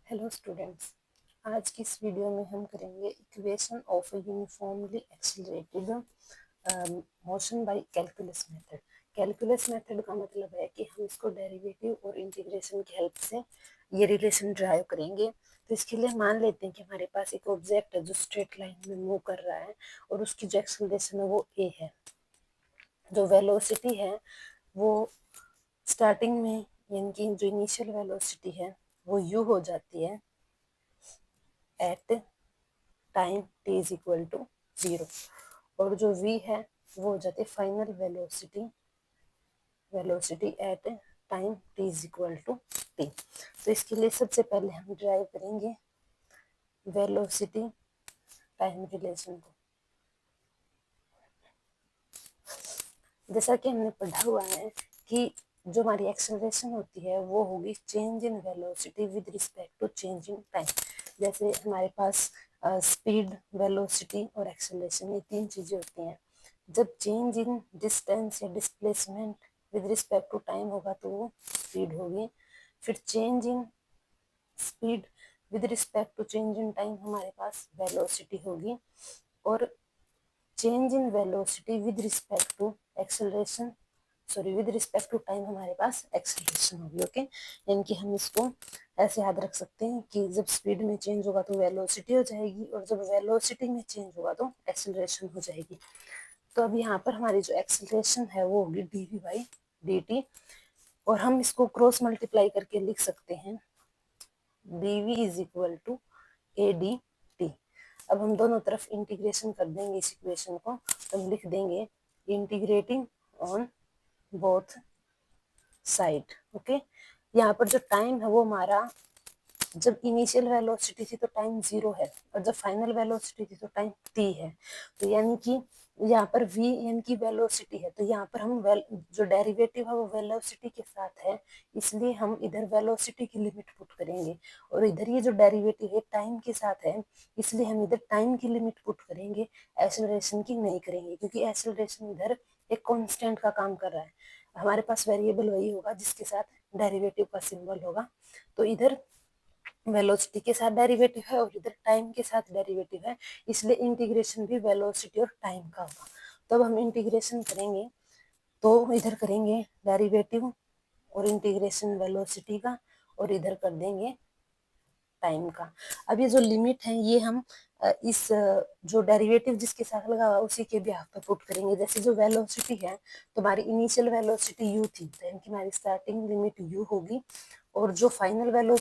Hello students, आज की इस वीडियो में हम करेंगे equation of a uniformly accelerated motion by calculus method. Calculus method का मतलब है कि हम इसको डेरिवेटिव और इंटीग्रेशन की हेल्प से ये रिलेशन ड्राइव करेंगे। तो इसके लिए मान लेते हैं कि हमारे पास एक ऑब्जेक्ट है जो स्ट्रेट लाइन में मूव कर रहा है और उसकी जो एक्सेलरेशन है वो ए है। जो वेलोसिटी है वो स्टार्टिंग में यानी कि जो इनिशियल वेलोसिटी है वो यू हो जाती है at time t is equal to 0 और जो v है वो हो जाती है final velocity at time t is equal to t। तो इसके लिए सबसे पहले हम ड्राइव करेंगे वेलोसिटी टाइम रिलेशन को। जैसा कि हमने पढ़ा हुआ है कि जो हमारी एक्सेलरेशन होती है वो होगी change in velocity with respect to change in time. जैसे हमारे पास स्पीड, वेलोसिटी और एक्सेलरेशन ये तीन चीजें होती हैं। जब चेंज इन डिस्टेंस या displacement with respect to time होगा तो वो स्पीड होगी। फिर change in speed with respect to change in time हमारे पास वेलोसिटी होगी। और change in velocity with respect to acceleration with respect to time हमारे पास एक्सेलरेशन होगी। ओके, यानी कि हम इसको ऐसे याद रख सकते हैं कि जब स्पीड में चेंज होगा तो वेलोसिटी हो जाएगी और जब वेलोसिटी में चेंज होगा तो एक्सेलरेशन हो जाएगी। तो अब यहाँ पर हमारी जो एक्सेलरेशन है वो होगी dv बाई dt और हम इसको क्रॉस मल्टीप्लाई करके लिख सकते हैं dv is equal to adt। अब हम दोनों तरफ इंटीग्रेशन कर देंगे इस इक्वेशन को, तो हम लिख देंगे integrating on both side. Okay, यहाँ पर जो टाइम है वो हमारा जब इनिशियल वेलोसिटी थी तो टाइम 0 है और जब फाइनल वेलोसिटी थी तो टाइम t है। तो यानी कि यहाँ पर v यानी कि वेलोसिटी है, तो यहाँ पर हम जो डेरिवेटिव है वो वेलोसिटी के साथ है, इसलिए हम इधर वेलोसिटी की लिमिट पुट करेंगे और इधर ये जो डेरिवेटिव है टाइम के साथ है, इसलिए हम इधर टाइम की लिमिट पुट करेंगे, एक्सेलरेशन की नहीं करेंगे, क्योंकि एक्सेलरेशन इधर एक कांस्टेंट का काम कर रहा है। हमारे पास वेरिएबल वही होगा जिसके साथ डेरिवेटिव का सिंबल होगा। तो इधर वेलोसिटी के साथ डेरिवेटिव है और इधर टाइम के साथ डेरिवेटिव है, इसलिए इंटीग्रेशन भी वेलोसिटी और टाइम का होगा। तो अब हम इंटीग्रेशन करेंगे तो इधर करेंगे डेरिवेटिव और इंटीग्रेशन वेलोसिटी का और इधर कर देंगे टाइम का। अब ये जो लिमिट है ये हम इस जो डेरिवेटिव जिसके साथ लगा हुआ उसी के बिहाफ पे पुट करेंगे। जैसे जो वेलोसिटी है तो हमारी इनिशियल वेलोसिटी u थी, तो इनकी हमारी स्टार्टिंग लिमिट u होगी और जो फाइनल वेलोसिटी